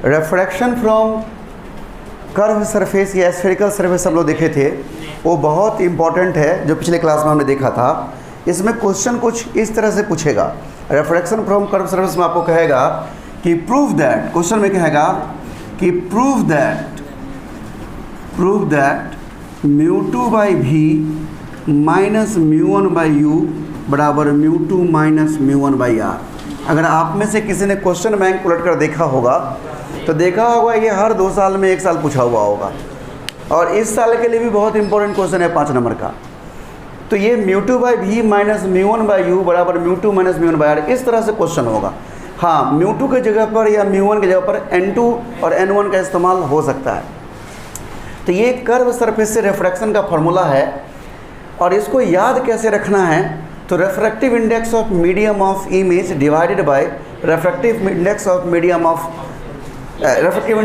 रेफ्रैक्शन from curve surface या spherical surface हम लोग देखे थे, वो बहुत इंपॉर्टेंट है, जो पिछले क्लास में हमने देखा था। इसमें क्वेश्चन कुछ इस तरह से पूछेगा, रेफ्रैक्शन फ्रॉम कर्व सरफेस में आपको कहेगा कि प्रूव दैट, क्वेश्चन में कहेगा कि प्रूव दैट μ2 बाई भी माइनस μ1 बाई यू बराबर μ2 माइनस μ1 बाई आर। अगर आप में से किसी ने क्वेश्चन बैंक उलट कर देखा होगा तो देखा होगा ये हर 2 साल में 1 साल पूछा हुआ होगा, और इस साल के लिए भी बहुत इंपॉर्टेंट क्वेश्चन है 5 नंबर का। तो ये μ2 बाई भी माइनस μ1 बाई यू बराबर μ2 माइनस μ1 बाई आर, इस तरह से क्वेश्चन होगा। हाँ, μ2 के जगह पर या μ1 की जगह पर n2 और n1 का इस्तेमाल हो सकता है। तो ये कर्व सरफेस से रिफ्रैक्शन का फार्मूला है, और इसको याद कैसे रखना है, तो refractive index of medium of image divided by refractive index of medium of refractive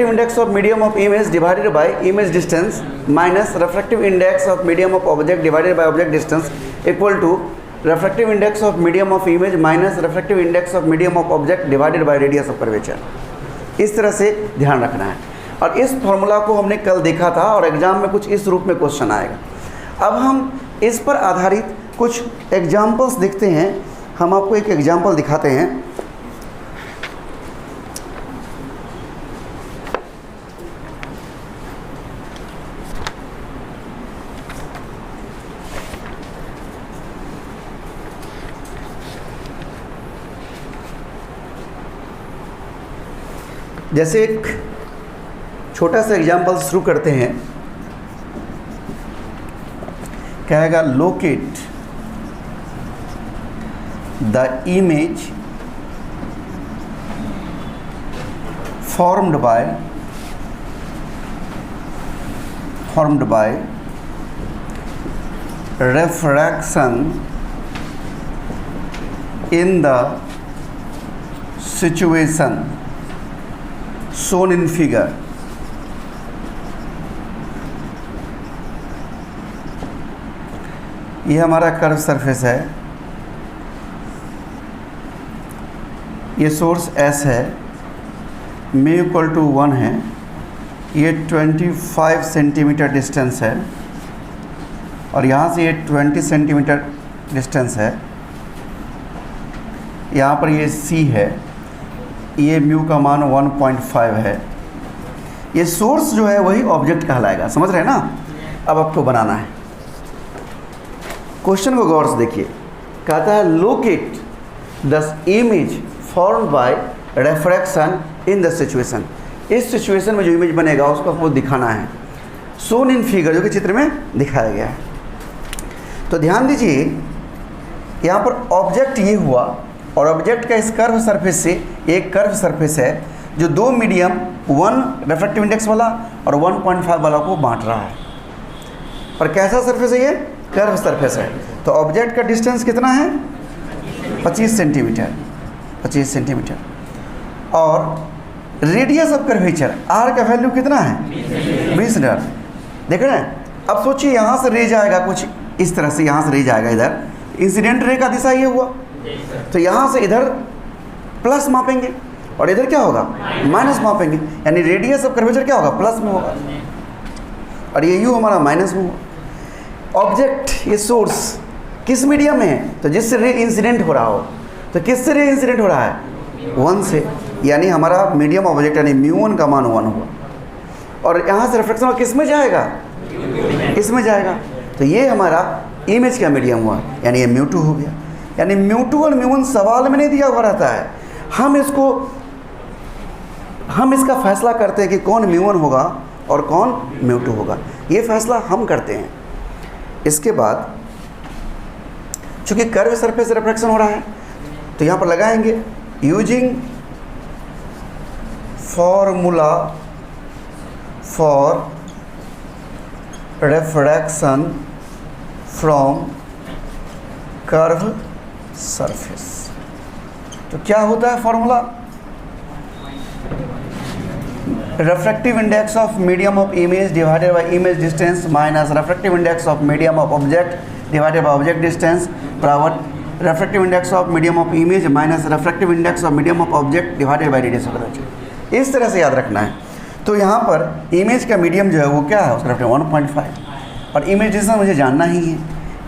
index of medium of image divided by image distance minus refractive index of medium of object divided by object distance equal to refractive index of medium of image minus refractive index of medium of object divided by radius of curvature. इस तरह से ध्यान रखना है, और इस formula को हमने कल देखा था, और एग्जाम में कुछ इस रूप में क्वेश्चन आएगा। अब हम इस पर आधारित कुछ एग्जाम्पल्स देखते हैं। हम आपको एक एग्जाम्पल दिखाते हैं। जैसे एक छोटा सा एग्जाम्पल शुरू करते हैं, कहेगा locate the image formed by refraction in the situation shown in figure। ये हमारा कर्व सरफेस है, ये सोर्स S है, μ इक्वल टू 1 है, ये 25 सेंटीमीटर डिस्टेंस है, और यहाँ से ये 20 सेंटीमीटर डिस्टेंस है। यहाँ पर ये C है, ये μ का मान 1.5 है। ये सोर्स जो है वही ऑब्जेक्ट कहलाएगा, समझ रहे हैं ना। अब आपको बनाना है। क्वेश्चन को गौर से देखिए, कहता है locate the image formed by refraction in the situation. इस सिचुएशन में जो इमेज बनेगा उसको आपको दिखाना है, शोन इन फिगर, जो कि चित्र में दिखाया गया है। तो ध्यान दीजिए, यहाँ पर ऑब्जेक्ट ये हुआ, और ऑब्जेक्ट का इस कर्व सरफेस से एक कर्व सरफेस है जो 2 मीडियम 1 रेफ्रैक्टिव इंडेक्स वाला और 1.5 वाला को बांट रहा है। और कैसा सरफेस है ये? कर्व सरफेस है। तो ऑब्जेक्ट का डिस्टेंस कितना है? 25 सेंटीमीटर, 25 सेंटीमीटर। और रेडियस ऑफ कर्वेचर आर का वैल्यू कितना है? 20 मीटर। देख रहे हैं? अब सोचिए, यहाँ से रे जाएगा कुछ इस तरह से, यहाँ से रे जाएगा इधर, इंसिडेंट रे का दिशा ये हुआ, तो यहाँ से इधर प्लस मापेंगे और इधर क्या होगा? माइनस मापेंगे, यानी रेडियस ऑफ कर्वेचर क्या होगा? प्लस में होगा, और ये यू हमारा माइनस में होगा। ऑब्जेक्ट ये सोर्स किस मीडियम में है? तो जिससे रे इंसिडेंट हो रहा हो। तो किससे रे इंसिडेंट हो रहा है? 1 से, यानी हमारा मीडियम ऑब्जेक्ट यानी μ1 का मान 1 हुआ, और यहाँ से रिफ्लेक्शन किस में जाएगा? इसमें जाएगा। तो ये हमारा इमेज का मीडियम हुआ, यानी ये μ2 हो गया। यानी μ2 और μ1 सवाल में नहीं दिया हुआ रहता है, हम इसका फैसला करते हैं कि कौन μ1 होगा और कौन μ2 होगा। ये फैसला हम करते हैं। इसके बाद चूँकि कर्व सरफेस रिफ्रैक्शन हो रहा है, तो यहाँ पर लगाएंगे using formula for refraction from curve surface. तो क्या होता है formula? Refractive index of medium of image divided by image distance minus refractive index of medium of object divided by object distance बराबर refractive index of medium of image minus refractive index of medium of object divided by radius of curvature. इस तरह से याद रखना है। तो यहाँ पर इमेज का मीडियम जो है वो क्या है, उसका रेफ्रेक्टिव 1.5 और इमेज डिस्टेंस मुझे जानना ही है,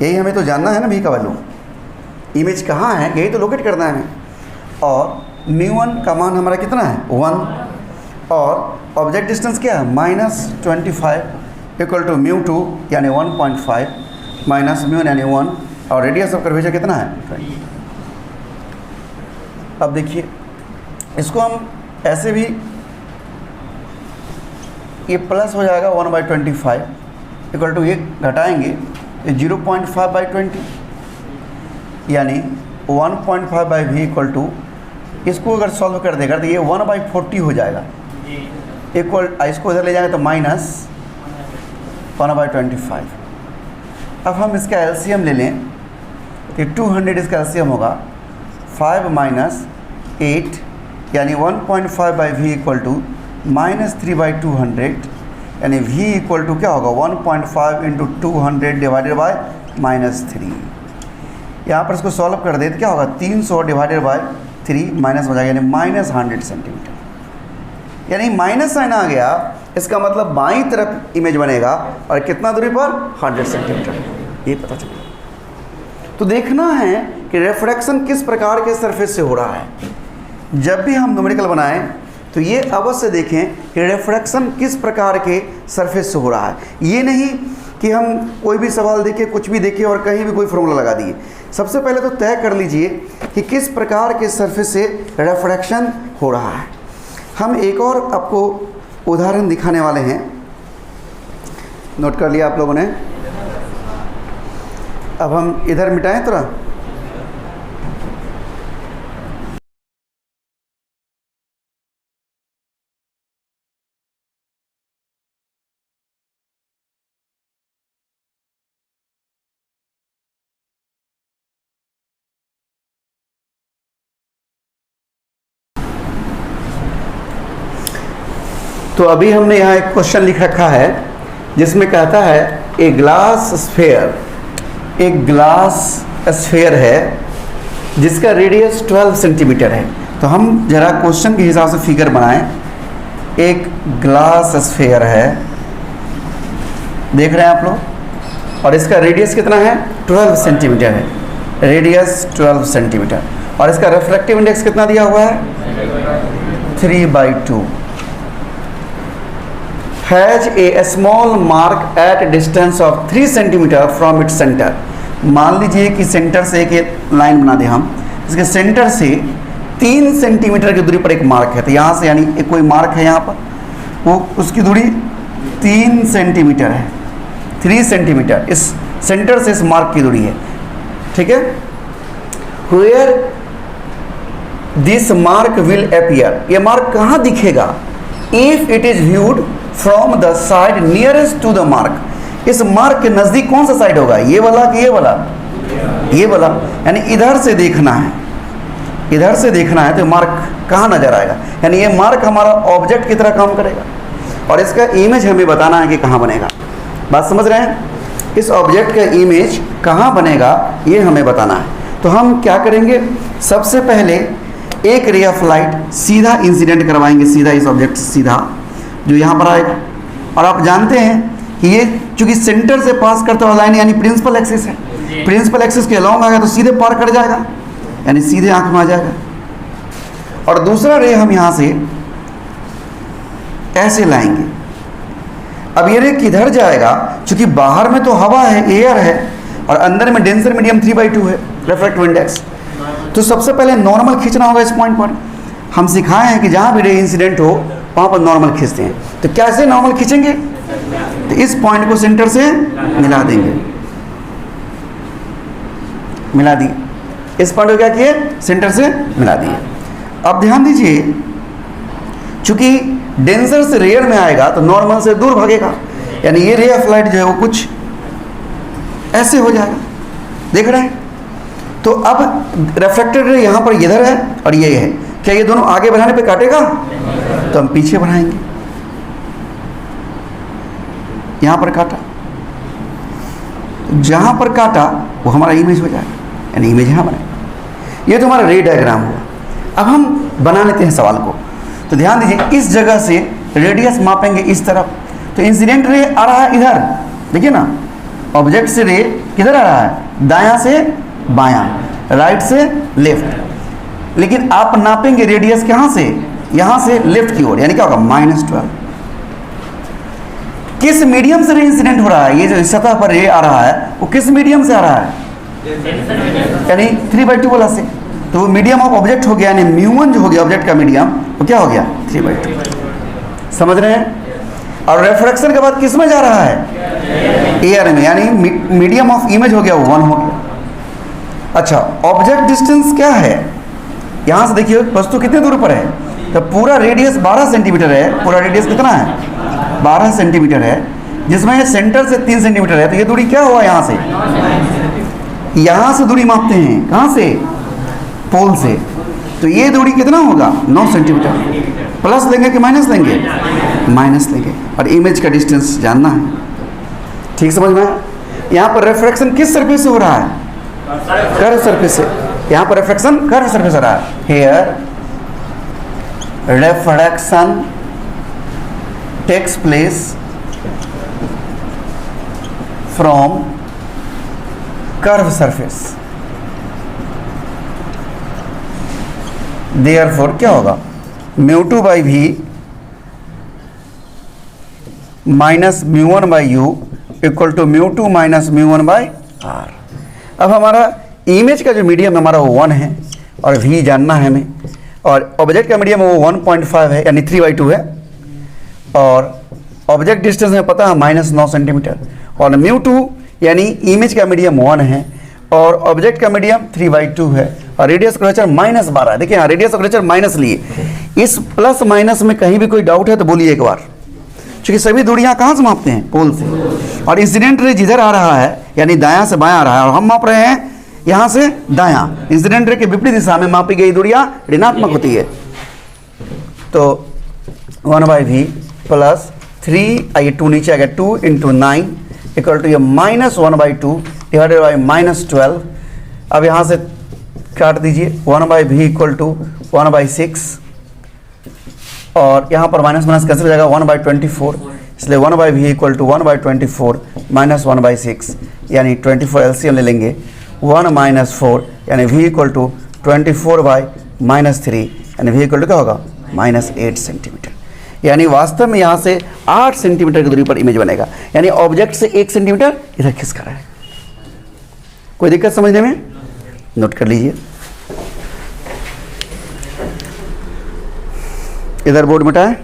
यही हमें तो जानना है ना भी का वैल्यू, इमेज कहाँ है यही तो लोकेट करना है हमें। और μ1 का मान हमारा कितना है 1 और ऑब्जेक्ट डिस्टेंस क्या है -25 इक्वल टू μ2 यानी 1.5 माइनस μ1 यानी 1 और रेडियस ऑफ कर्वेचर कितना है 20। अब देखिए इसको हम ऐसे भी, ये प्लस हो जाएगा 1/25 इक्वल टू ये घटाएंगे ये 0.5/20 यानी 1.5/v इक्वल टू, इसको अगर सॉल्व कर देगा तो ये 1/40 हो जाएगा इक्वल, इसको इधर ले जाएंगे तो माइनस 1/25। अब हम इसका एलसीएम ले लें कि 200 इसका एलसीएम होगा 5 माइनस 8 यानी 1.5/v इक्वल टू -3/200 यानी v इक्वल टू क्या होगा 1.5 इंटू 200 डिवाइडेड बाय -3। यहाँ पर इसको सॉल्व कर दे तो क्या होगा 300 डिवाइडेड बाय 3 माइनस हो जाएगा यानी -100 सेंटीमीटर, यानी माइनस साइन आ गया, इसका मतलब बाईं तरफ इमेज बनेगा और कितना दूरी पर 100 सेंटीमीटर, ये पता चलेगा। तो देखना है कि रिफ्रैक्शन किस प्रकार के सरफेस से हो रहा है। जब भी हम न्यूमेरिकल बनाएं तो ये अवश्य देखें कि रिफ्रैक्शन किस प्रकार के सरफेस से हो रहा है। ये नहीं कि हम कोई भी सवाल देखें, कुछ भी देखें और कहीं भी कोई फॉर्मूला लगा दिए। सबसे पहले तो तय कर लीजिए कि किस प्रकार के सरफेस से रिफ्रैक्शन हो रहा है। हम एक और आपको उदाहरण दिखाने वाले हैं, नोट कर लिया आप लोगों ने। अब हम इधर मिटाएं थोड़ा, तो अभी हमने यहाँ एक क्वेश्चन लिख रखा है जिसमें कहता है एक ग्लास स्फेयर है जिसका रेडियस 12 सेंटीमीटर है। तो हम जरा क्वेश्चन के हिसाब से फिगर बनाएं। एक ग्लास स्फेयर है, देख रहे हैं आप लोग, और इसका रेडियस कितना है 12 सेंटीमीटर है, रेडियस 12 सेंटीमीटर, और इसका रिफ्रैक्टिव इंडेक्स कितना दिया हुआ है 3/2। Has a small mark at distance of 3 centimetre from its centre. मान लीजिए कि सेंटर से एक लाइन बना दें हम, इसके सेंटर से 3 सेंटीमीटर की दूरी पर एक मार्क है। तो यहाँ से यानी एक कोई मार्क है यहाँ पर, वो उसकी दूरी 3 सेंटीमीटर है, 3 सेंटीमीटर इस सेंटर से इस मार्क की दूरी है, ठीक है। Where this mark will appear, ये मार्क कहाँ दिखेगा, if it is viewed from the side nearest to the mark. इस मार्क के नज़दीक कौन सा साइड होगा, ये वाला कि ये वाला, ये वाला, यानी इधर से देखना है, इधर से देखना है तो मार्क कहाँ नजर आएगा, यानी ये मार्क हमारा ऑब्जेक्ट की तरह काम करेगा और इसका इमेज हमें बताना है कि कहाँ बनेगा। बात समझ रहे हैं, इस ऑब्जेक्ट का इमेज कहाँ बनेगा ये हमें बताना है। तो हम क्या करेंगे, सबसे पहले एक रे ऑफ लाइट सीधा इंसिडेंट करवाएंगे, सीधा इस ऑब्जेक्ट से सीधा जो यहाँ पर आएगा। और आप जानते हैं कि ये चूंकि सेंटर से पास करता हुआ लाइन यानी प्रिंसिपल एक्सिस है, प्रिंसिपल एक्सिस के अलॉन्ग आएगा तो सीधे पार कर जाएगा, यानी सीधे आंख में आ जाएगा। और दूसरा रे हम यहाँ से ऐसे लाएंगे। अब ये रे किधर जाएगा, चूंकि बाहर में तो हवा है, एयर है, और अंदर में डेंसर मीडियम 3/2 है रिफ्रैक्टिव इंडेक्स, तो सबसे पहले नॉर्मल खींचना होगा इस पॉइंट पर। हम सिखाए हैं कि जहाँ भी रे इंसिडेंट हो वहाँ पर नॉर्मल खींचते हैं। तो कैसे नॉर्मल खींचेंगे, तो इस पॉइंट को सेंटर से मिला देंगे, मिला दिए, इस पॉइंट को क्या किए सेंटर से मिला दिए। अब ध्यान दीजिए, चूंकि डेंसर से रेयर में आएगा तो नॉर्मल से दूर भागेगा, यानी ये रे ऑफ लाइट जो है वो कुछ ऐसे हो जाएगा, देख रहे हैं। तो अब रिफ्रैक्टेड रे यहाँ पर इधर है और ये है, क्या ये दोनों आगे बढ़ाने पे काटेगा, तो हम पीछे बढ़ाएंगे, यहाँ पर काटा, जहाँ पर काटा वो हमारा इमेज हो जाएगा, यानी इमेज यहाँ बने। ये तो हमारा रे डायग्राम हुआ। अब हम बना लेते हैं सवाल को। तो ध्यान दीजिए, इस जगह से रेडियस मापेंगे इस तरफ, तो इंसिडेंट रे आ रहा है इधर, देखिए ना, ऑब्जेक्ट से रे किधर आ रहा है, दायां से बायां, राइट से लेफ्ट, लेकिन आप नापेंगे रेडियस कहाँ से, यहाँ से लेफ्ट की ओर, यानी क्या होगा -12। किस मीडियम से रे इंसिडेंट हो रहा है, ये जो सतह पर रे आ रहा है वो किस मीडियम से आ रहा है, यानी 3/2 वाला से। तो वो मीडियम ऑफ ऑब्जेक्ट हो गया, यानी μ1 जो हो गया ऑब्जेक्ट का मीडियम, वो क्या हो गया 3/2। समझ रहे हैं? और रेफ्रेक्शन के बाद किस में जा रहा है, एयर में, यानी मीडियम ऑफ इमेज हो गया, वो 1 हो गया। अच्छा, ऑब्जेक्ट डिस्टेंस क्या है, यहाँ से देखिए वस्तु कितने दूर पर है, तो पूरा रेडियस 12 सेंटीमीटर है। पूरा रेडियस कितना है, 12 सेंटीमीटर है, जिसमें सेंटर से 3 सेंटीमीटर है। तो ये दूरी क्या हुआ, यहाँ से, यहाँ से दूरी मापते हैं, कहाँ से, पोल से। तो ये दूरी कितना होगा, 9 सेंटीमीटर। प्लस लेंगे कि माइनस लेंगे, माइनस लेंगे, और इमेज का डिस्टेंस जानना है। ठीक समझ में आया? यहाँ पर रिफ्रैक्शन किस सरफेस से हो रहा है, कर्व सरफेस से। यहाँ पर रिफ्रैक्शन कर्व सरफेस हो रहा है। Here refraction takes place from curve surface. Therefore क्या होगा, μ2/v minus μ1/u equal to μ2 minus μ1/r। अब हमारा इमेज का जो मीडियम हमारा वो 1 है और v जानना है हमें, और ऑब्जेक्ट का मीडियम वो 1.5 है, यानी 3/2 है, और ऑब्जेक्ट डिस्टेंस हमें पता है -9 सेंटीमीटर, और μ2 यानी इमेज का मीडियम 1 है और ऑब्जेक्ट का मीडियम 3/2 है, और रेडियस कर्वेचर -12 है। देखिए हाँ, रेडियस कर्वेचर माइनस लिए। इस प्लस माइनस में कहीं भी कोई डाउट है तो बोलिए एक बार, क्योंकि सभी दूरियां कहाँ से मापते हैं, पोल से। और इंसिडेंट रे जिधर आ रहा है, यानी दायां से बायां आ रहा है, और हम माप रहे हैं यहाँ से दायां। इंसिडेंट रे के विपरीत दिशा में मापी गई दूरियां ऋणात्मक होती है। तो 1/v प्लस 3, आइए 2 नीचे आ गया, 2 × 9 इक्वल टू ये -1/2 डिवाइडेड बाई -12। अब यहाँ से काट दीजिए, 1/v इक्वल टू 1/6, और यहाँ पर माइनस माइनस कैंसिल हो जाएगा, 1/24, इसलिए 1/v इक्वल टू 1/24 माइनस 1/6, यानी 24 एलसीएम ले लेंगे, 1 - 4, यानी v इक्वल टू 24/-3, यानी v इक्वल टू क्या होगा, -8 सेंटीमीटर। यानी वास्तव में यहाँ से 8 सेंटीमीटर की दूरी पर इमेज बनेगा, यानी ऑब्जेक्ट से 1 सेंटीमीटर इधर खिसका रहा है। कोई दिक्कत समझने में? नोट कर लीजिए, इधर बोर्ड मिटाएं।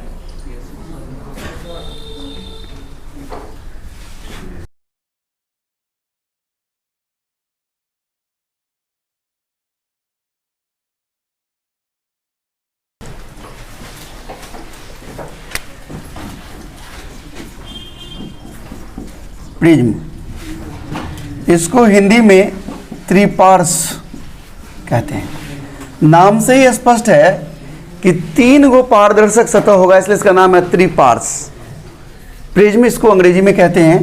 प्रिज्म, इसको हिंदी में त्रिपार्श कहते हैं। नाम से ही स्पष्ट है कि 3 गो पारदर्शक सतह होगा, इसलिए इसका नाम है त्रिपार्श। प्रिज्म इसको अंग्रेजी में कहते हैं।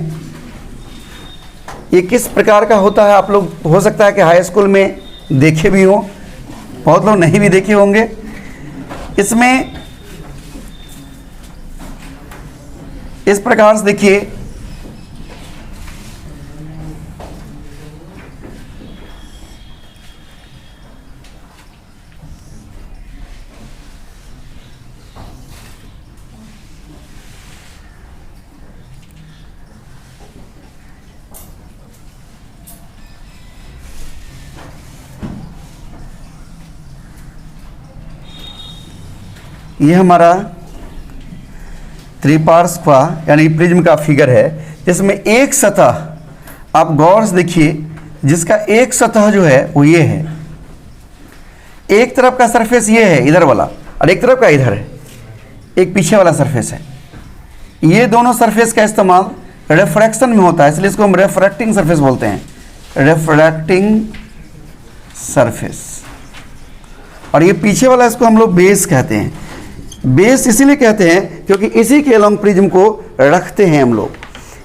ये किस प्रकार का होता है, आप लोग हो सकता है कि हाई स्कूल में देखे भी हो, बहुत लोग नहीं भी देखे होंगे। इसमें इस प्रकार से देखिए, ये हमारा त्रिपार्श का यानी प्रिज्म का फिगर है, जिसमें एक सतह आप गौर से देखिए, जिसका एक सतह जो है वो ये है। एक तरफ का सरफेस ये है इधर वाला, और एक तरफ का इधर है, एक पीछे वाला सरफेस है। ये दोनों सरफेस का इस्तेमाल रिफ्रैक्शन में होता है, इसलिए इसको हम रिफ्रैक्टिंग सरफेस बोलते हैं, रिफ्रैक्टिंग सरफेस। और ये पीछे वाला इसको हम लोग बेस कहते हैं। बेस इसीलिए कहते हैं क्योंकि इसी के अलोंग प्रिज्म को रखते हैं हम लोग।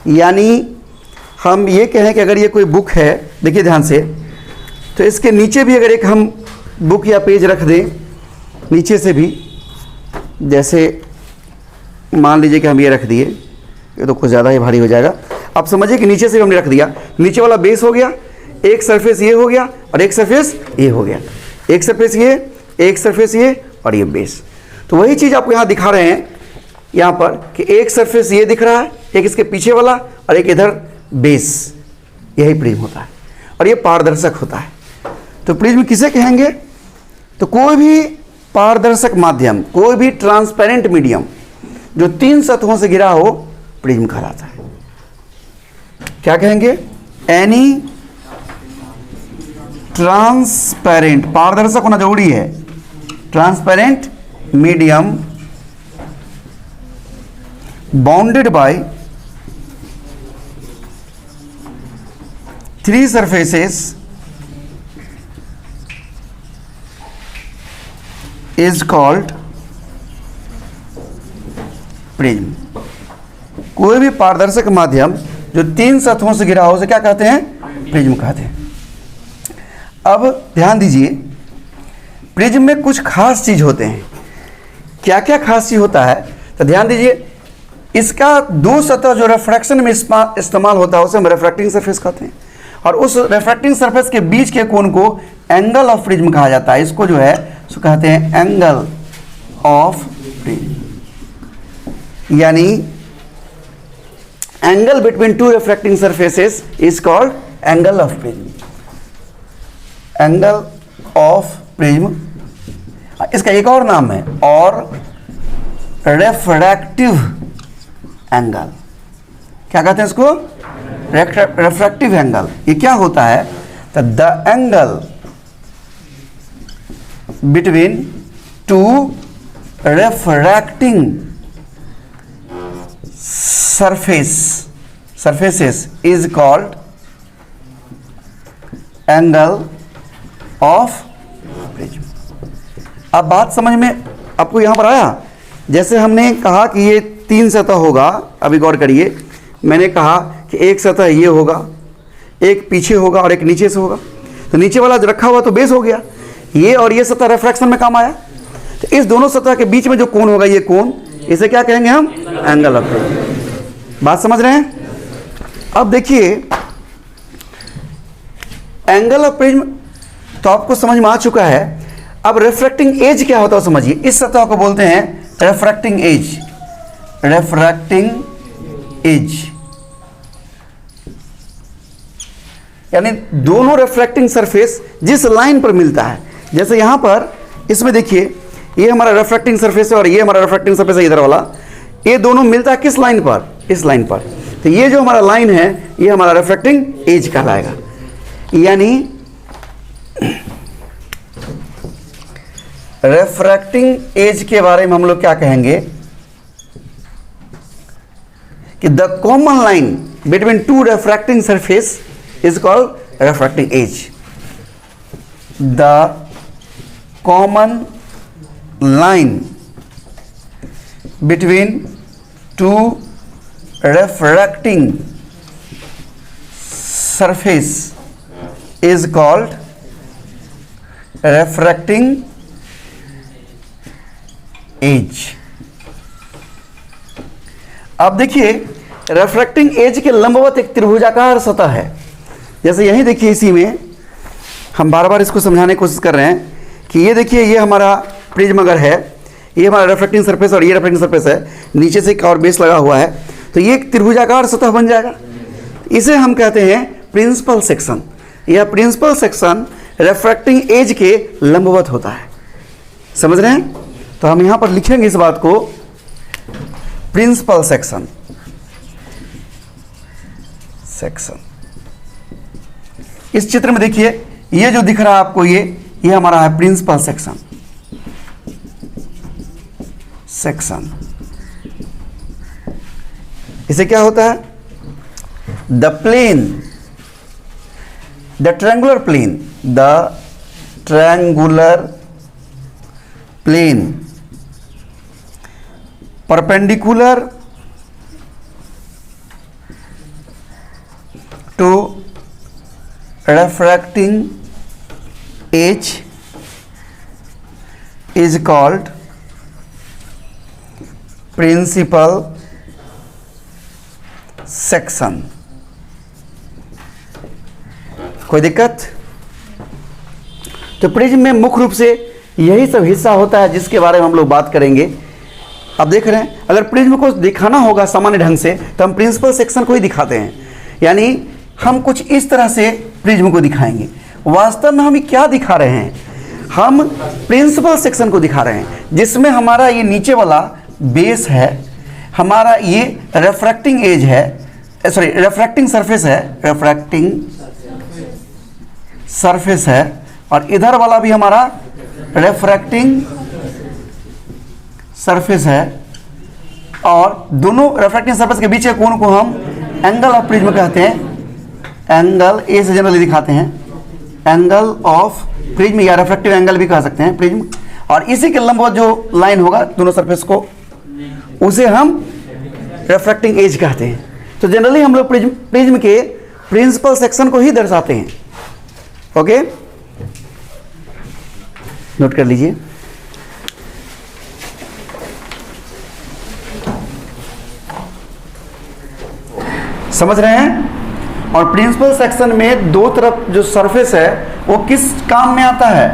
यानी हम ये कहें कि अगर ये कोई बुक है, देखिए ध्यान से, तो इसके नीचे भी अगर एक हम बुक या पेज रख दें नीचे से भी, जैसे मान लीजिए कि हम ये रख दिए, ये तो कुछ ज़्यादा ही भारी हो जाएगा। अब समझिए कि नीचे से भी हमने रख दिया, नीचे वाला बेस हो गया, एक सरफेस ये हो गया और एक सरफेस ये हो गया, एक सरफेस ये, एक सरफेस ये और ये बेस। तो वही चीज़ आपको यहाँ दिखा रहे हैं यहाँ पर कि एक सरफेस ये दिख रहा है, एक इसके पीछे वाला और एक इधर बेस, यही प्रिज्म होता है और ये पारदर्शक होता है। तो प्रिज्म किसे कहेंगे? तो कोई भी पारदर्शक माध्यम, कोई भी ट्रांसपेरेंट मीडियम जो 3 सतहों से घिरा हो, प्रिज्म कहलाता है। क्या कहेंगे? एनी ट्रांसपेरेंट, पारदर्शक होना जरूरी है, transparent medium bounded by 3 surfaces is called prism. कोई भी पारदर्शक माध्यम जो 3 सतहों से घिरा हो उसे क्या कहते हैं? प्रिज्म कहते हैं। अब ध्यान दीजिए, प्रिज्म में कुछ खास चीज होते हैं। क्या क्या खास चीज होता है? तो ध्यान दीजिए, इसका 2 सतह जो रिफ्रैक्शन में इस्तेमाल होता है उसे हम रिफ्रैक्टिंग सरफेस कहते हैं, और उस रिफ्रैक्टिंग सरफेस के बीच के कोण को एंगल ऑफ प्रिज्म कहा जाता है। इसको जो है उसको कहते हैं एंगल ऑफ प्रिज्म, यानी angle between 2 refracting surfaces is called angle of prism, angle of prism. इसका एक और नाम है और रिफ्रैक्टिव एंगल। क्या कहते हैं इसको? Refractive angle. ये क्या होता है? तो the angle between 2 refracting surfaces is called angle of prism। अब बात समझ में आपको यहां पर आया? जैसे हमने कहा कि ये 3 सतह होगा, अभी गौर करिए, मैंने कहा कि एक सतह ये होगा, एक पीछे होगा और एक नीचे से होगा। तो नीचे वाला जो रखा हुआ तो बेस हो गया, ये और ये सतह रिफ्रैक्शन में काम आया। तो इस दोनों सतह के बीच में जो कोण होगा, ये कोण, इसे क्या कहेंगे हम? Angle of prism. बात समझ रहे हैं? अब देखिए, एंगल ऑफ प्रिज्म तो आपको समझ में आ चुका है। अब रिफ्रैक्टिंग एज क्या होता है समझिए। इस सतह को बोलते हैं रिफ्रैक्टिंग एज, रिफ्रैक्टिंग एज, यानी दोनों रिफ्रैक्टिंग सरफेस जिस लाइन पर मिलता है। जैसे यहां पर इसमें देखिए, ये हमारा रिफ्रैक्टिंग सरफेस है और ये हमारा रिफ्रैक्टिंग सरफेस है इधर वाला, ये दोनों मिलता है किस लाइन पर? इस लाइन पर। तो ये जो हमारा लाइन है ये हमारा रिफ्रैक्टिंग एज कहलाएगा। यानी रिफ्रैक्टिंग एज के बारे में हम लोग क्या कहेंगे कि the common line between 2 refracting surface is called refracting edge. The common line between 2 refracting surface is called refracting edge। अब देखिए, रिफ्रैक्टिंग एज के लंबवत एक त्रिभुजाकार सतह है। जैसे यहीं देखिए, इसी में हम बार बार इसको समझाने की कोशिश कर रहे हैं कि ये देखिए, ये हमारा प्रिज्म अगर है, ये हमारा रिफ्रैक्टिंग सरफेस और ये रिफ्रैक्टिंग सरफेस है, नीचे से एक और बेस लगा हुआ है, तो ये एक त्रिभुजाकार सतह बन जाएगा। इसे हम कहते हैं प्रिंसिपल सेक्शन। यह प्रिंसिपल सेक्शन रिफ्रैक्टिंग एज के लंबवत होता है। समझ रहे हैं? तो हम यहां पर लिखेंगे इस बात को, प्रिंसिपल सेक्शन। इस चित्र में देखिए, ये जो दिख रहा है आपको, ये हमारा है प्रिंसिपल सेक्शन। इसे क्या होता है? The plane, the triangular plane, the triangular plane perpendicular to refracting edge is called principal section. कोई दिक्कत? तो प्रिज्म में मुख्य रूप से यही सब हिस्सा होता है जिसके बारे में हम लोग बात करेंगे। अब देख रहे हैं, अगर प्रिज्म को दिखाना होगा सामान्य ढंग से तो हम प्रिंसिपल सेक्शन को ही दिखाते हैं, यानी हम कुछ इस तरह से प्रिज्म को दिखाएंगे। वास्तव में हम क्या दिखा रहे हैं? हम प्रिंसिपल सेक्शन को दिखा रहे हैं, जिसमें हमारा ये नीचे वाला बेस है, हमारा ये रिफ्रैक्टिंग एज है, सॉरी रिफ्रैक्टिंग सरफेस है, रिफ्रैक्टिंग सरफेस है, और इधर वाला भी हमारा रिफ्रैक्टिंग सरफेस है, और दोनों रिफ्रैक्टिंग सरफेस के बीच के कोण को हम एंगल ऑफ प्रिज्म कहते हैं। एंगल ए से जनरली दिखाते हैं, एंगल ऑफ प्रिज्म या रिफ्रैक्टिव एंगल भी कह सकते हैं प्रिज्म। और इसी के लंबवत जो लाइन होगा दोनों सरफेस को, उसे हम रिफ्रैक्टिंग एज कहते हैं। तो जनरली हम लोग प्रिज्म के प्रिंसिपल सेक्शन को ही दर्शाते हैं। ओके, नोट कर लीजिए। समझ रहे हैं? और प्रिंसिपल सेक्शन में दो तरफ जो सरफेस है वो किस काम में आता है,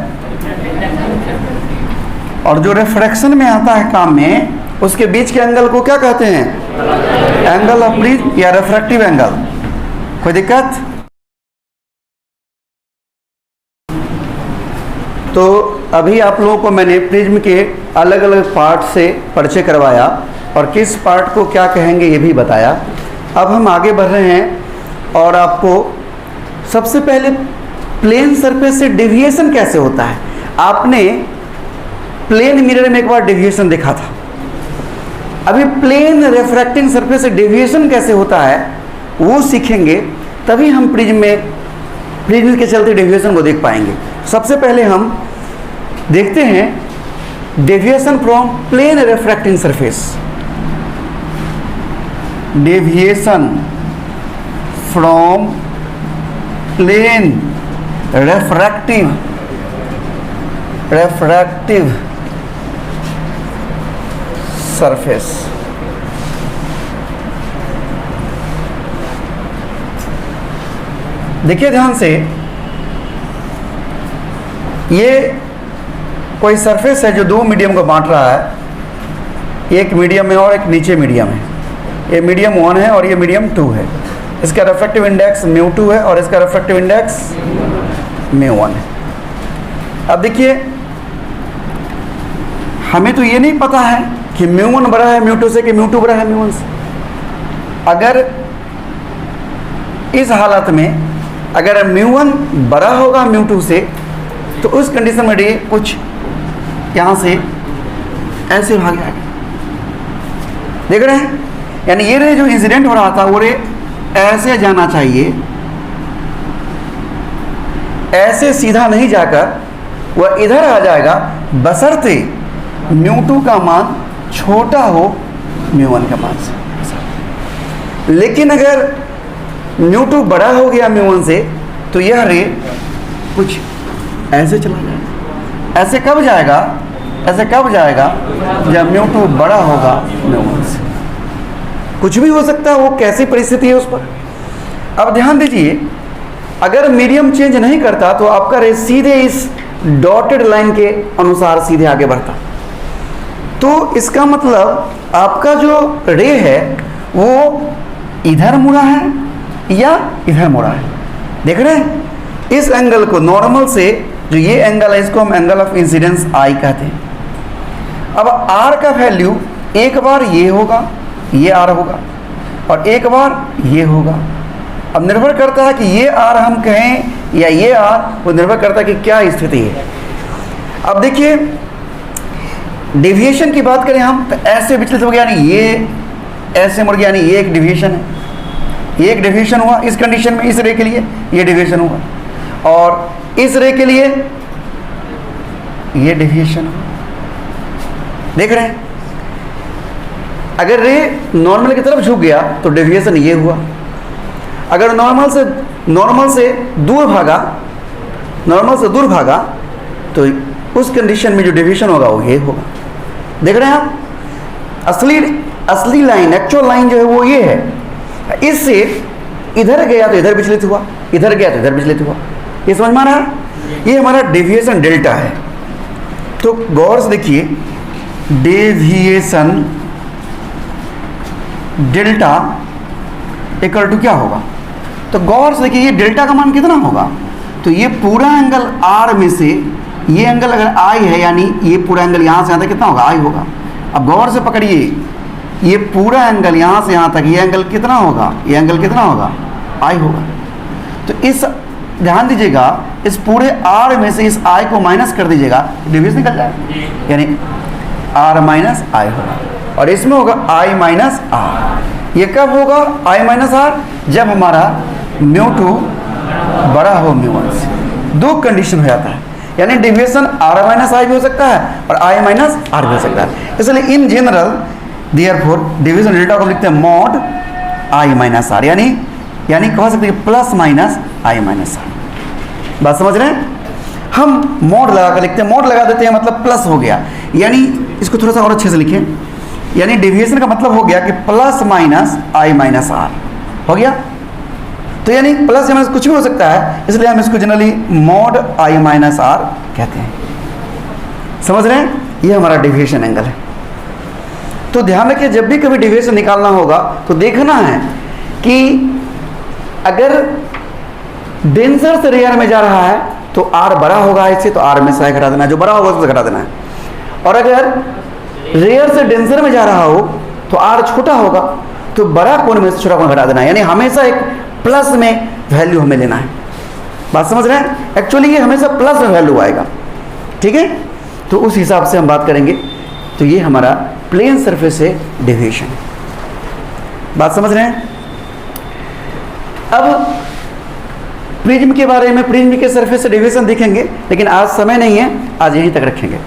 और जो रिफ्रैक्शन में आता है काम में, उसके बीच के एंगल को क्या कहते हैं? एंगल ऑफ प्रिज्म या रिफ्रैक्टिव एंगल। कोई दिक्कत? तो अभी आप लोगों को मैंने प्रिज्म के अलग अलग पार्ट से परिचय करवाया और किस पार्ट को क्या कहेंगे ये भी बताया। अब हम आगे बढ़ रहे हैं और आपको सबसे पहले प्लेन सरफेस से डेविएशन कैसे होता है। आपने प्लेन मिरर में एक बार डेविएशन देखा था, अभी प्लेन रिफ्रैक्टिंग सरफेस से डेविएशन कैसे होता है वो सीखेंगे, तभी हम प्रिज्म के चलते डेविएशन को देख पाएंगे। सबसे पहले हम देखते हैं deviation from plane refracting surface. Deviation from plane refractive surface. देखिए ध्यान से, ये कोई सरफेस है जो दो मीडियम को बांट रहा है, एक मीडियम में और एक नीचे मीडियम है। ये मीडियम 1 है और ये मीडियम 2 है। इसका रिफ्रैक्टिव इंडेक्स μ2 है और इसका रिफ्रैक्टिव इंडेक्स μ1 है। अब देखिए, हमें तो ये नहीं पता है कि μ1 बड़ा है μ2 से कि μ2 बड़ा है μ1 से। अगर इस हालत में अगर μ1 बड़ा होगा μ2 से, तो उस कंडीशन में रे कुछ यहाँ से ऐसे भाग जाएगा। देख रहे हैं, यानी ये रे जो इंसिडेंट हो रहा था वो रे ऐसे जाना चाहिए, ऐसे सीधा नहीं जाकर वह इधर आ जाएगा, बशर्ते μ2 का मान छोटा हो μ1 का मान से। लेकिन अगर μ2 बड़ा हो गया μ1 से, तो यह रे कुछ ऐसे चला जाएगा। ऐसे कब जाएगा? ऐसे कब जाएगा? जब μ2 बड़ा होगा μ1 से। कुछ भी हो सकता है, वो कैसी परिस्थिति है उस पर। अब ध्यान दीजिए, अगर मीडियम चेंज नहीं करता तो आपका रे सीधे इस डॉटेड लाइन के अनुसार सीधे आगे बढ़ता। तो इसका मतलब आपका जो रे है वो इधर मुड़ा है या इधर मुड़ा है। देख रहे हैं, इस एंगल को नॉर्मल से जो ये एंगल है इसको हम एंगल ऑफ इंसिडेंस आई कहते हैं। अब आर का वैल्यू एक बार ये होगा, ये आर होगा, और एक बार ये होगा। अब निर्भर करता है कि ये आर हम कहें या ये आर, वो निर्भर करता है कि क्या स्थिति है। अब देखिए, डेविएशन की बात करें हम, तो ऐसे विचलित हो गया, यानी ये ऐसे मुड़ गया, यानी ये एक डेविएशन है। ये एक डेविएशन हुआ इस कंडीशन में, इस रे के लिए ये डेविएशन हुआ, और इस रे के लिए ये डेविएशन हुआ। देख रहे हैं, अगर रे नॉर्मल की तरफ झुक गया तो डेविएशन ये हुआ। अगर नॉर्मल से दूर भागा नॉर्मल से दूर भागा तो उस कंडीशन में जो डेविएशन होगा वो ये होगा। देख रहे हैं आप, असली लाइन, एक्चुअल लाइन जो है वो ये है। इससे इधर गया तो इधर विचलित हुआ, इधर गया तो इधर विचलित हुआ। ये समझ में आ रहा है? ये हमारा डेविएशन डेल्टा है। तो गौर से देखिए, डेविएशन डेल्टा इक्वल टू क्या होगा? तो गौर से देखिए, ये डेल्टा का मान कितना होगा? तो ये पूरा एंगल आर में से ये एंगल अगर आई है, यानी ये पूरा एंगल यहाँ से यहाँ तक कितना होगा? आई होगा। अब गौर से पकड़िए, ये पूरा एंगल यहाँ से यहाँ तक, ये एंगल कितना होगा? ये एंगल कितना होगा? आई होगा। तो इस ध्यान दीजिएगा, इस पूरे आर में से इस आई को माइनस कर दीजिएगा, डिवीजन निकल जाएगा, यानी आर माइनस आई होगा। और इसमें होगा आई माइनस आर। ये कब होगा आई माइनस आर? जब हमारा μ2 बड़ा हो μ1 से। दो कंडीशन हो जाता है, यानी डिविएशन आर माइनस आई भी हो सकता है और आई माइनस आर भी हो सकता है। इसलिए in general therefore division delta को लिखते हैं मॉड आई माइनस आर, यानी कह सकते हैं plus minus i minus r. बात समझ रहे हैं? हम मॉड लगा कर लिखते हैं, मॉड लगा देते हैं मतलब प्लस हो गया, यानी इसको थोड़ा सा और अच्छे से लिखें, यानी डेविएशन का मतलब हो गया कि plus minus i minus r हो गया। तो यानी प्लस या माइनस कुछ भी हो सकता है, इसलिए हम इसको generally mod i minus r कहते हैं। समझ रहे हैं? ये हमारा डेविएशन एंगल है। तो ध्यान रखिए, जब भी कभी डेविएशन निकालना होगा तो देखना है कि अगर डेंसर से रेयर में जा रहा है तो आर बड़ा होगा इससे, तो आर में से घटा देना है, जो बड़ा होगा उससे घटा देना है। और अगर रेयर से डेंसर में जा रहा हो तो आर छोटा होगा, तो बड़ा कोण में से छोटा कोण घटा देना है, यानी हमेशा एक प्लस में वैल्यू हमें लेना है। बात समझ रहे हैं? एक्चुअली ये हमेशा प्लस में वैल्यू आएगा, ठीक है? तो उस हिसाब से हम बात करेंगे। तो ये हमारा प्लेन सरफेस से डेविएशन। बात समझ रहे हैं? अब प्रिज्म के बारे में, प्रिज्म के सरफेस से डेविएशन देखेंगे, लेकिन आज समय नहीं है, आज यहीं तक रखेंगे।